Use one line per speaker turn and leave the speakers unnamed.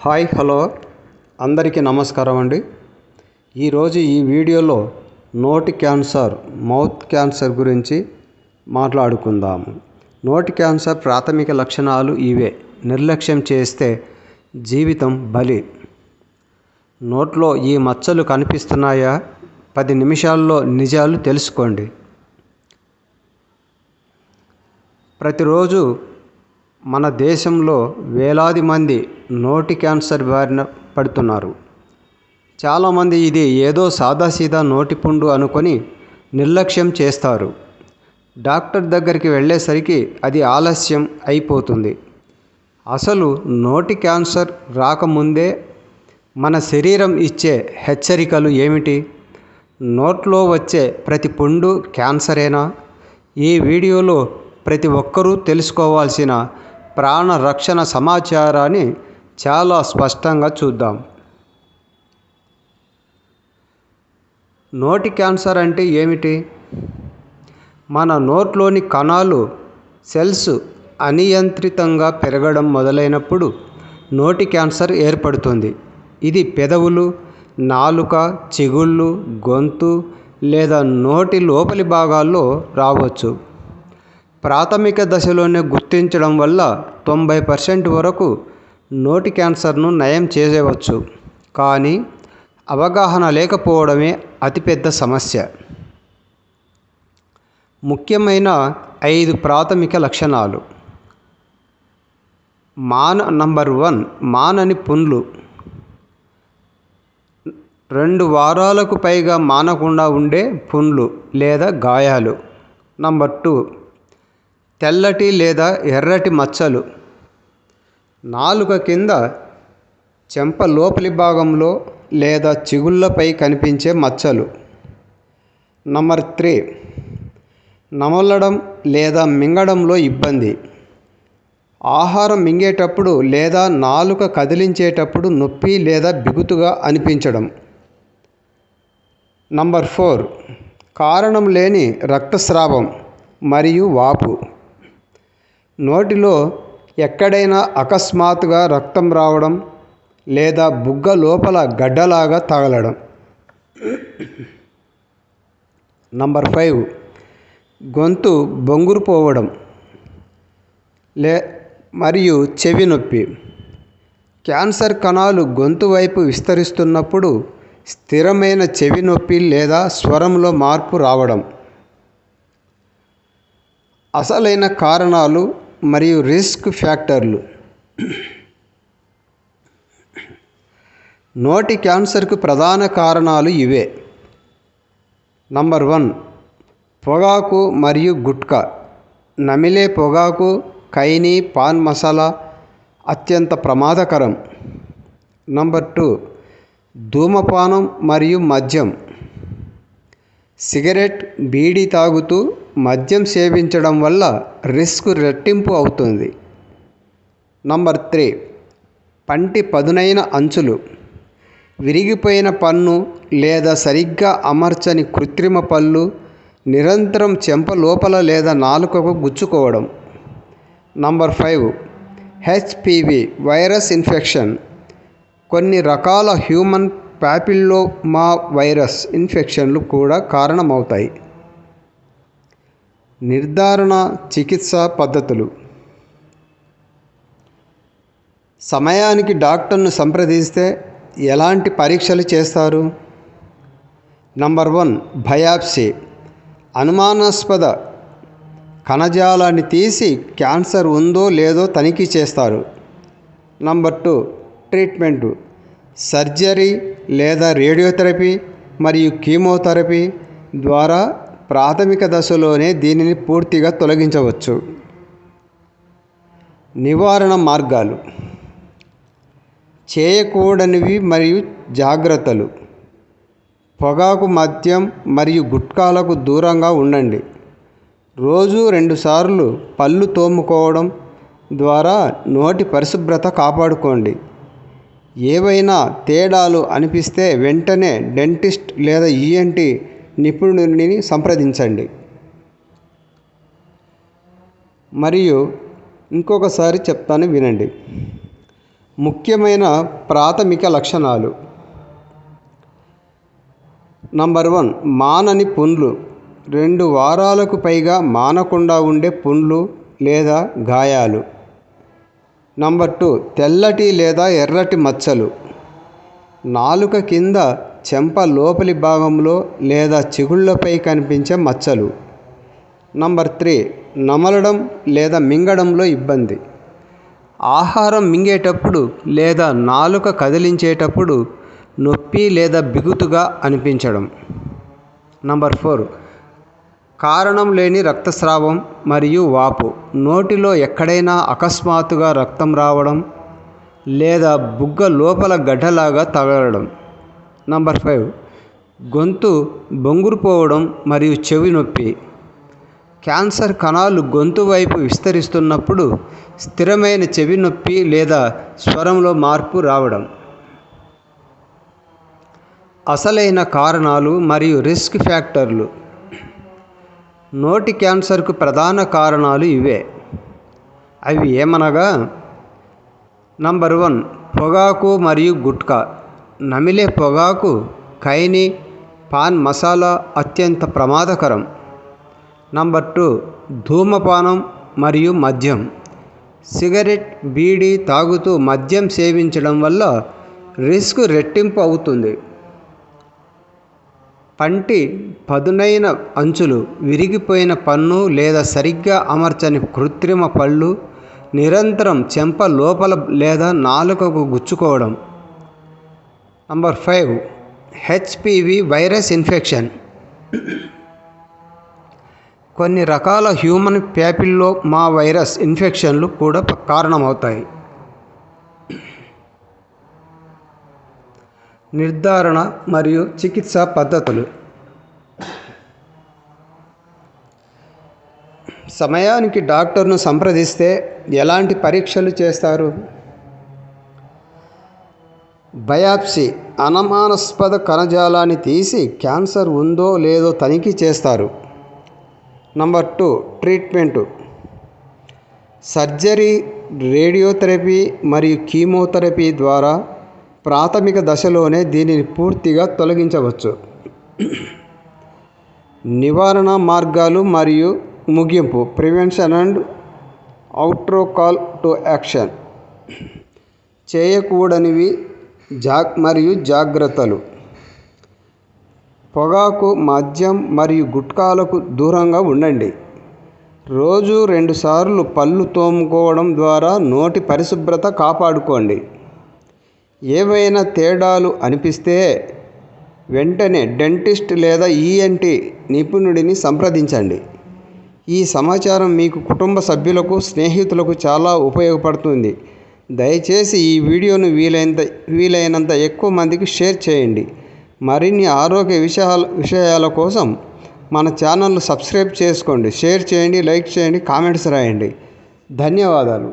Hi hello అందరికీ నమస్కారం అండి. ఈరోజు ఈ వీడియోలో నోటి క్యాన్సర్, మౌత్ క్యాన్సర్ గురించి మాట్లాడుకుందాము. నోటి క్యాన్సర్ ప్రాథమిక లక్షణాలు ఇవే. నిర్లక్ష్యం చేస్తే జీవితం బలి. నోట్లో ఈ మచ్చలు కనిపిస్తున్నాయా? 10 నిమిషాల్లో నిజాలు తెలుసుకోండి. ప్రతిరోజు మన దేశంలో వేలాది మంది నోటి క్యాన్సర్ బారిన పడుతున్నారు. చాలామంది ఇది ఏదో సాదాసీదా నోటిపుండు అనుకొని నిర్లక్ష్యం చేస్తారు. డాక్టర్ దగ్గరికి వెళ్ళేసరికి అది ఆలస్యం అయిపోతుంది. అసలు నోటి క్యాన్సర్ రాకముందే మన శరీరం ఇచ్చే హెచ్చరికలు ఏమిటి? నోట్లో వచ్చే ప్రతి పుండు క్యాన్సరేనా? ఈ వీడియోలో ప్రతి ఒక్కరూ తెలుసుకోవాల్సిన ప్రాణ రక్షణ సమాచారాన్ని చాలా స్పష్టంగా చూద్దాం. నోటి క్యాన్సర్ అంటే ఏమిటి? మన నోట్లోని కణాలు, సెల్స్ అనియంత్రితంగా పెరగడం మొదలైనప్పుడు నోటి క్యాన్సర్ ఏర్పడుతుంది. ఇది పెదవులు, నాలుక, చిగుళ్ళు, గొంతు లేదా నోటి లోపలి భాగాల్లో రావచ్చు. ప్రాథమిక దశలోనే గుర్తించడం వల్ల 90% వరకు నోటి క్యాన్సర్ను నయం చేయవచ్చు. కానీ అవగాహన లేకపోవడమే అతిపెద్ద సమస్య. ముఖ్యమైన 5 ప్రాథమిక లక్షణాలు. నంబర్ 1, మానని పుండ్లు. 2 వారాలకు పైగా మానకుండా ఉండే పుండ్లు లేదా గాయాలు. నంబర్ 2, తెల్లటి లేదా ఎర్రటి మచ్చలు. నాలుక కింద, చెంప లోపలి భాగంలో లేదా చిగుళ్ళపై కనిపించే మచ్చలు. నంబర్ 3, నమలడం లేదా మింగడంలో ఇబ్బంది. ఆహారం మింగేటప్పుడు లేదా నాలుక కదిలించేటప్పుడు నొప్పి లేదా బిగుతుగా అనిపించడం. నంబర్ 4, కారణం లేని రక్తస్రావం మరియు వాపు. నోటిలో ఎక్కడైనా అకస్మాత్తుగా రక్తం రావడం లేదా బుగ్గ లోపల గడ్డలాగా తగలడం. నంబర్ 5, గొంతు బొంగురుపోవడం మరియు చెవి నొప్పి. క్యాన్సర్ కణాలు గొంతు వైపు విస్తరిస్తున్నప్పుడు స్థిరమైన చెవి నొప్పి లేదా స్వరంలో మార్పు రావడం. అసలైన కారణాలు మరియు రిస్క్ ఫ్యాక్టర్లు. నోటి క్యాన్సర్కు ప్రధాన కారణాలు ఇవే. నంబర్ 1, పొగాకు మరియు గుట్కా. నమిలే పొగాకు, ఖైనీ, పాన్ మసాలా అత్యంత ప్రమాదకరం. నంబర్ 2, ధూమపానం మరియు మద్యం. సిగరెట్, బీడీ తాగుతూ మద్యం సేవించడం వల్ల రిస్క్ రెట్టింపు అవుతుంది. నంబర్ 3, పంటి పదునైన అంచులు. విరిగిపోయిన పన్ను లేదా సరిగ్గా అమర్చని కృత్రిమ పళ్ళు నిరంతరం చెంప లోపల లేదా నాలుకకు గుచ్చుకోవడం. Number 5, HPV virus infection. కొన్ని రకాల హ్యూమన్ పాపిల్లోమా వైరస్ ఇన్ఫెక్షన్లు కూడా కారణమవుతాయి. నిర్ధారణ, చికిత్సా పద్ధతులు. సమయానికి డాక్టర్ను సంప్రదిస్తే ఎలాంటి పరీక్షలు చేస్తారు? Number 1, biopsy. అనుమానాస్పద కణజాలాన్ని తీసి క్యాన్సర్ ఉందో లేదో తనిఖీ చేస్తారు. Number 2, treatment. సర్జరీ లేదా రేడియోథెరపీ మరియు కీమోథెరపీ ద్వారా ప్రాథమిక దశలోనే దీనిని పూర్తిగా తొలగించవచ్చు. నివారణ మార్గాలు. చేయకూడనివి మరియు జాగ్రత్తలు. పొగాకు, మద్యం మరియు గుట్కాలకు దూరంగా ఉండండి. రోజు 2 సార్లు పళ్ళు తోముకోవడం ద్వారా నోటి పరిశుభ్రత కాపాడుకోండి. ఏవైనా తేడాలు అనిపిస్తే వెంటనే డెంటిస్ట్ లేదా ఈఎన్టీ నిపుణుడిని సంప్రదించండి. మరియు ఇంకొకసారి చెప్తాను వినండి. ముఖ్యమైన ప్రాథమిక లక్షణాలు. నంబర్ 1, మానని పుండ్లు. 2 వారాలకు పైగా మానకుండా ఉండే పుండ్లు లేదా గాయాలు. నంబర్ 2, తెల్లటి లేదా ఎర్రటి మచ్చలు. నాలుక కింద చెంప లోపలి భాగంలో లేదా చిగుళ్ళపై కనిపించే మచ్చలు. నంబర్ 3, నమలడం లేదా మింగడంలో ఇబ్బంది. ఆహారం మింగేటప్పుడు లేదా నాలుక కదిలించేటప్పుడు నొప్పి లేదా బిగుతుగా అనిపించడం. నంబర్ 4, కారణం లేని రక్తస్రావం మరియు వాపు. నోటిలో ఎక్కడైనా అకస్మాత్తుగా రక్తం రావడం లేదా బుగ్గ లోపల గడ్డలాగా తగలడం. నంబర్ 5, గొంతు బొంగురుపోవడం మరియు చెవి నొప్పి. క్యాన్సర్ కణాలు గొంతు వైపు విస్తరిస్తున్నప్పుడు స్థిరమైన చెవి నొప్పి లేదా స్వరంలో మార్పు రావడం. అసలైన కారణాలు మరియు రిస్క్ ఫ్యాక్టర్లు. నోటి క్యాన్సర్కు ప్రధాన కారణాలు ఇవే. అవి ఏమనగా నంబర్ 1, పొగాకు మరియు గుట్కా. నమిలే పొగాకు, ఖైనీ, పాన్ మసాలా అత్యంత ప్రమాదకరం. నంబర్ 2, ధూమపానం మరియు మద్యం. సిగరెట్, బీడీ తాగుతూ మద్యం సేవించడం వల్ల రిస్క్ రెట్టింపు అవుతుంది. పంటి పదునైన అంచులు, విరిగిపోయిన పన్ను లేదా సరిగ్గా అమర్చని కృత్రిమ పళ్ళు, నిరంతరం చెంప లోపల లేదా నాలుకకు గుచ్చుకోవడం. Number 5, HPV virus infection. కొన్ని రకాల హ్యూమన్ ప్యాపిల్లోమా వైరస్ ఇన్ఫెక్షన్లు కూడా కారణమవుతాయి. నిర్ధారణ మరియు చికిత్సా పద్ధతులు. సమయానికి డాక్టర్ను సంప్రదిస్తే ఎలాంటి పరీక్షలు చేస్తారు? బయాప్సీ, అనుమానాస్పద కణజాలాన్ని తీసి క్యాన్సర్ ఉందో లేదో తనిఖీ చేస్తారు. Number 2, treatment. సర్జరీ, రేడియోథెరపీ మరియు కీమోథెరపీ ద్వారా ప్రాథమిక దశలోనే దీనిని పూర్తిగా తొలగించవచ్చు. నివారణ మార్గాలు మరియు ముగింపు. Prevention and outro call to action. చేయకూడనివి మరియు జాగ్రత్తలు. పొగాకు, మద్యం మరియు గుట్కాలకు దూరంగా ఉండండి. రోజు 2 సార్లు పళ్ళు తోముకోవడం ద్వారా నోటి పరిశుభ్రత కాపాడుకోండి. ఏవైనా తేడాలు అనిపిస్తే వెంటనే డెంటిస్ట్ లేదా ఈఎన్టీ నిపుణుడిని సంప్రదించండి. ఈ సమాచారం మీకు కుటుంబ సభ్యులకు, స్నేహితులకు చాలా ఉపయోగపడుతుంది. దయచేసి ఈ వీడియోను వీలైనంత ఎక్కువ మందికి షేర్ చేయండి. మరిన్ని ఆరోగ్య విషయాల కోసం మన ఛానల్ను సబ్స్క్రైబ్ చేసుకోండి. షేర్ చేయండి, లైక్ చేయండి, కామెంట్స్ రాయండి. ధన్యవాదాలు.